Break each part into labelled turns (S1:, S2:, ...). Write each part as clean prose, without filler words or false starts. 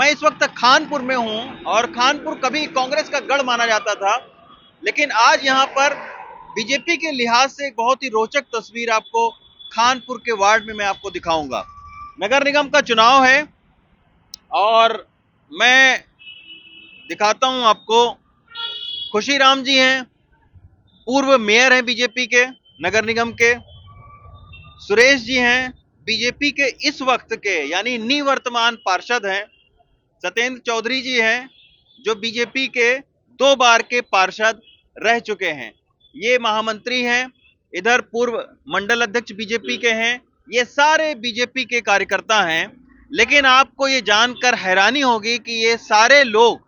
S1: मैं इस वक्त खानपुर में हूं और खानपुर कभी कांग्रेस का गढ़ माना जाता था, लेकिन आज यहां पर बीजेपी के लिहाज से एक बहुत ही रोचक तस्वीर आपको खानपुर के वार्ड में मैं आपको दिखाऊंगा। नगर निगम का चुनाव है और मैं दिखाता हूं आपको। खुशीराम जी हैं, पूर्व मेयर हैं बीजेपी के नगर निगम के। सुरेश जी हैं, बीजेपी के इस वक्त के यानी निवर्तमान पार्षद हैं। सत्येंद्र चौधरी जी हैं, जो बीजेपी के 2 बार के पार्षद रह चुके हैं। ये महामंत्री हैं, इधर पूर्व मंडल अध्यक्ष बीजेपी के हैं। ये सारे बीजेपी के कार्यकर्ता हैं, लेकिन आपको ये जानकर हैरानी होगी कि ये सारे लोग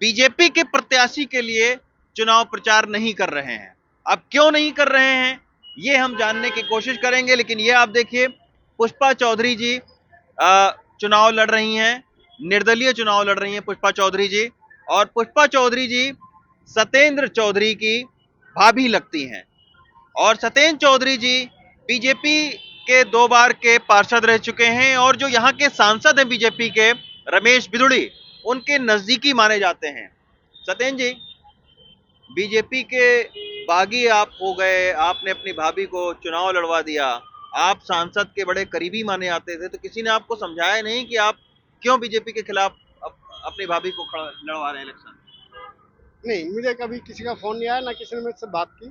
S1: बीजेपी के प्रत्याशी के लिए चुनाव प्रचार नहीं कर रहे हैं। अब क्यों नहीं कर रहे हैं, ये हम जानने की कोशिश करेंगे। लेकिन ये आप देखिए, पुष्पा चौधरी जी चुनाव लड़ रही हैं, निर्दलीय चुनाव लड़ रही हैं पुष्पा चौधरी जी। और पुष्पा चौधरी जी सत्येंद्र चौधरी की भाभी लगती हैं। और सत्येंद्र चौधरी जी बीजेपी के 2 बार के पार्षद रह चुके हैं और जो यहाँ के सांसद हैं बीजेपी के, रमेश बिदुड़ी, उनके नजदीकी माने जाते हैं। सत्येंद्र जी, बीजेपी के बागी आप हो गए, आपने अपनी भाभी को चुनाव लड़वा दिया, आप सांसद के बड़े करीबी माने जाते थे, तो किसी ने आपको समझाया नहीं कि आप क्यों बीजेपी के खिलाफ अपनी भाभी को लड़वा रहे हैं इलेक्शन?
S2: नहीं, मुझे कभी किसी का फोन नहीं आया, ना किसी ने मुझसे बात की।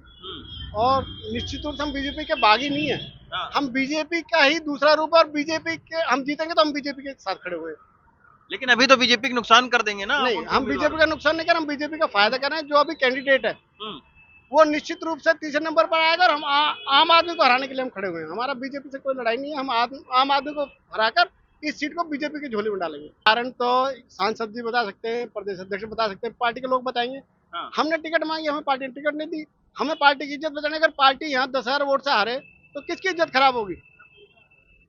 S2: और निश्चित रूप से हम बीजेपी के बागी नहीं है। हम बीजेपी का ही दूसरा रूप, और बीजेपी के हम जीतेंगे तो हम बीजेपी के साथ खड़े हुए।
S1: लेकिन अभी तो बीजेपी का नुकसान कर देंगे ना?
S2: नहीं, हम बीजेपी का नुकसान नहीं कर रहे, हम बीजेपी का फायदा कर रहे हैं। जो अभी कैंडिडेट है वो निश्चित रूप से तीसरे नंबर पर आएगा और हम आम आदमी को हराने के लिए हम खड़े हुए हैं। हमारा बीजेपी से कोई लड़ाई नहीं है। हम आम आदमी को हराकर इस सीट को बीजेपी की झोली में डालेंगे। कारण तो सांसद जी बता सकते हैं, प्रदेश अध्यक्ष बता सकते हैं, पार्टी के लोग बताएंगे। हमने टिकट मांगी, हमें पार्टी ने टिकट नहीं दी। हमें पार्टी की इज्जत बचाने, अगर पार्टी यहाँ 10,000 वोट से हारे तो किसकी इज्जत खराब होगी?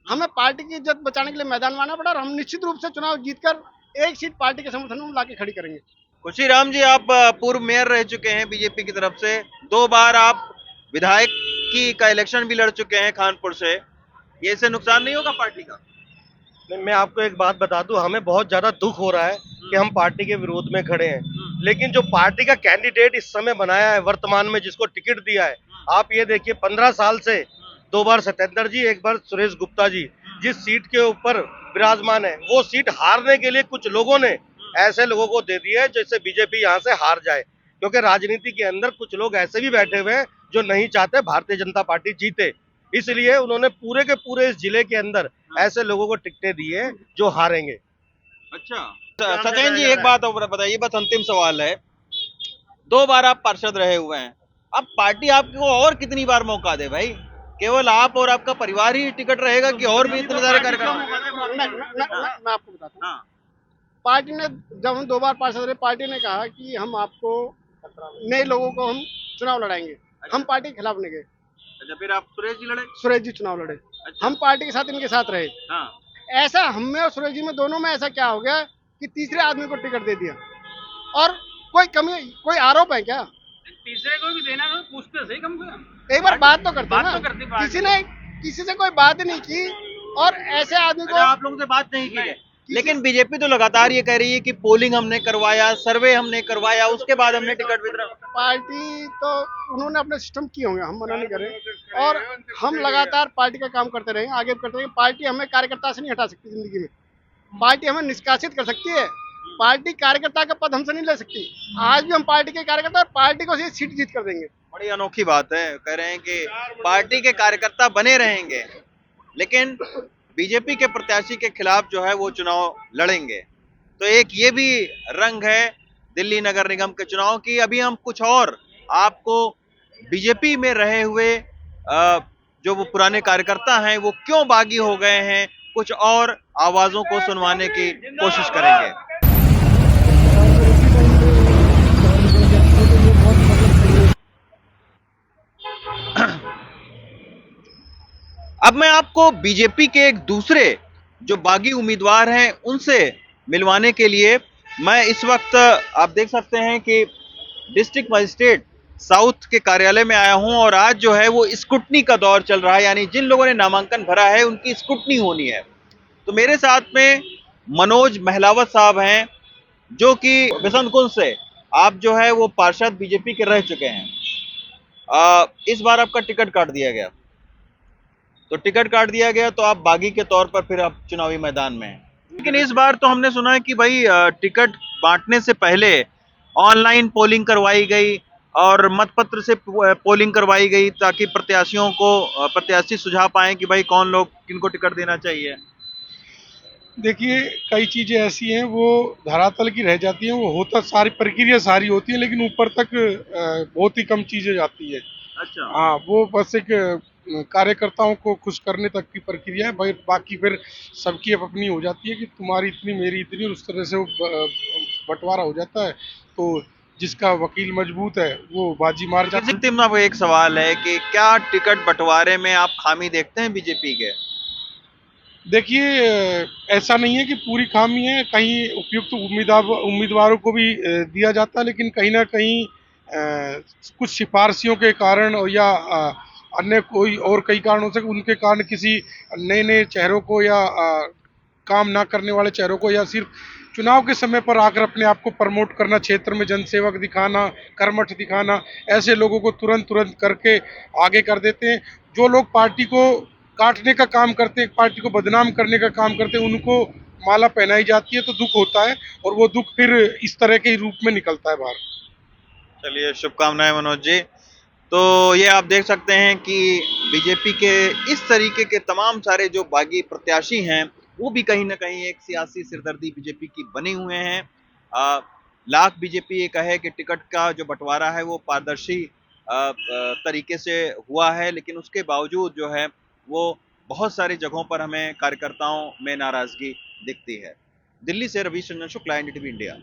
S2: हमें पार्टी की इज्जत बचाने के लिए मैदान में आना पड़ा और हम निश्चित रूप से चुनाव जीतकर एक सीट पार्टी के समर्थन में लाके खड़ी करेंगे।
S1: खुशीराम जी, आप पूर्व मेयर रह चुके हैं बीजेपी की तरफ से, 2 बार आप विधायक का इलेक्शन भी लड़ चुके हैं खानपुर से। ये इससे नुकसान नहीं होगा पार्टी का?
S3: नहीं, मैं आपको एक बात बता दूं, हमें बहुत ज्यादा दुख हो रहा है कि हम पार्टी के विरोध में खड़े हैं, लेकिन जो पार्टी का कैंडिडेट इस समय बनाया है वर्तमान में, जिसको टिकट दिया है, आप ये देखिए 15 साल से 2 बार सत्येंद्र जी, 1 बार सुरेश गुप्ता जी जिस सीट के ऊपर विराजमान है, वो सीट हारने के लिए कुछ लोगों ने ऐसे लोगों को दे दी है जिससे बीजेपी यहाँ से हार जाए। क्योंकि राजनीति के अंदर कुछ लोग ऐसे भी बैठे हुए हैं जो नहीं चाहते भारतीय जनता पार्टी जीते, इसलिए उन्होंने पूरे के पूरे इस जिले के अंदर ऐसे लोगों को टिकटें दी है जो हारेंगे।
S1: अच्छा, सत्येंद्र जी, एक बात और बताइए, बस अंतिम सवाल है। 2 बार आप पार्षद रहे हुए हैं, अब पार्टी आपको और कितनी बार मौका दे भाई? केवल आप और आपका परिवार ही टिकट रहेगा कि और भी इतने सारे कार्यक्रम?
S2: मैं आपको बताता हूँ, पार्टी ने, जब हम 2 बार पार्षद रहे, पार्टी ने कहा कि हम आपको नए लोगों को हम चुनाव लड़ाएंगे। हम पार्टी के खिलाफ नहीं गए।
S1: अच्छा, फिर आप सुरेश जी लड़े?
S2: सुरेश जी चुनाव लड़े।
S1: अच्छा।
S2: हम पार्टी के साथ इनके साथ रहे। ऐसा हमें और सुरेश जी में दोनों में ऐसा क्या हो गया कि तीसरे आदमी को टिकट दे दिया? और कोई कमी, कोई आरोप है क्या?
S4: तीसरे को भी देना तो पूछते सही, कम से कम
S2: एक बार बात तो करते ना।
S4: तो
S2: किसी ने किसी से कोई बात नहीं की और ऐसे आदमी को
S1: आप लोगों से बात नहीं की है। लेकिन बीजेपी तो लगातार ये कह रही है कि पोलिंग हमने करवाया, सर्वे हमने करवाया, उसके बाद हमने टिकट वितरण।
S2: पार्टी तो उन्होंने अपने सिस्टम किए होंगे, हम मना नहीं कर रहे। और हम लगातार पार्टी का काम करते रहेंगे, आगे भी करते रहेंगे। पार्टी हमें कार्यकर्ता से नहीं हटा सकती जिंदगी में। पार्टी हमें निष्कासित कर सकती है, पार्टी कार्यकर्ता का पद हमसे नहीं ले सकती। आज भी हम पार्टी के कार्यकर्ता और पार्टी को सीट जीत कर देंगे।
S1: बड़ी अनोखी बात है, कह रहे हैं कि पार्टी के कार्यकर्ता बने रहेंगे, लेकिन बीजेपी के प्रत्याशी के खिलाफ जो है वो चुनाव लड़ेंगे। तो एक ये भी रंग है दिल्ली नगर निगम के चुनाव की। अभी हम कुछ और आपको बीजेपी में रहे हुए जो वो पुराने कार्यकर्ता हैं वो क्यों बागी हो गए हैं, कुछ और आवाजों को सुनवाने की कोशिश करेंगे। अब मैं आपको बीजेपी के एक दूसरे जो बागी उम्मीदवार हैं उनसे मिलवाने के लिए मैं इस वक्त, आप देख सकते हैं कि डिस्ट्रिक्ट मजिस्ट्रेट साउथ के कार्यालय में आया हूं और आज जो है वो स्क्रूटनी का दौर चल रहा है, यानी जिन लोगों ने नामांकन भरा है उनकी स्क्रूटनी होनी है। तो मेरे साथ में मनोज महलावत साहब हैं, जो कि बसंत कुंज से आप जो है वो पार्षद बीजेपी के रह चुके हैं। इस बार आपका टिकट काट दिया गया, तो टिकट काट दिया गया तो आप बागी के तौर पर फिर आप चुनावी मैदान में हैं। लेकिन इस बार तो हमने सुना है कि भाई टिकट बांटने से पहले ऑनलाइन पोलिंग करवाई गई और मतपत्र से पोलिंग करवाई गई, ताकि प्रत्याशियों को प्रत्याशी सुझा पाए कि भाई कौन लोग किनको टिकट देना चाहिए।
S5: देखिए, कई चीज़ें ऐसी हैं वो धरातल की रह जाती हैं, वो होता सारी प्रक्रिया सारी होती है, लेकिन ऊपर तक बहुत ही कम चीज़ें जाती है।
S1: अच्छा।
S5: हाँ, वो बस एक कार्यकर्ताओं को खुश करने तक की प्रक्रिया है, भाई बाकी फिर सबकी अब अपनी हो जाती है कि तुम्हारी इतनी मेरी इतनी, और उस तरह से वो बंटवारा हो जाता है। तो जिसका वकील मजबूत है वो बाजी मार जाता है।
S1: अंतिम में आपको एक सवाल है कि क्या टिकट बंटवारे में आप खामी देखते हैं बीजेपी के?
S5: देखिए, ऐसा नहीं है कि पूरी खामी है, कहीं उपयुक्त उम्मीदवारों को भी दिया जाता है, लेकिन कहीं ना कहीं कुछ सिफारशियों के कारण और या अन्य कोई और कई कारणों से, उनके कारण किसी नए नए चेहरों को या काम ना करने वाले चेहरों को, या सिर्फ चुनाव के समय पर आकर अपने आप को प्रमोट करना, क्षेत्र में जनसेवक दिखाना, कर्मठ दिखाना, ऐसे लोगों को तुरंत करके आगे कर देते हैं। जो लोग पार्टी को काटने का काम करते हैं, पार्टी को बदनाम करने का काम करते हैं, उनको माला पहनाई जाती है, तो दुख होता है, और वो दुख फिर इस तरह के रूप में निकलता है बाहर।
S1: चलिए, शुभकामनाएं मनोज जी। तो ये आप देख सकते हैं कि बीजेपी के इस तरीके के तमाम सारे जो बागी प्रत्याशी हैं, वो भी कहीं ना कहीं एक सियासी सिरदर्दी बीजेपी की बने हुए हैं। लाख बीजेपी ये कहे कि टिकट का जो बंटवारा है वो पारदर्शी तरीके से हुआ है, लेकिन उसके बावजूद जो है वो बहुत सारी जगहों पर हमें कार्यकर्ताओं में नाराजगी दिखती है। दिल्ली से रवीश रंजन शुक्ला, एनडीटीवी इंडिया।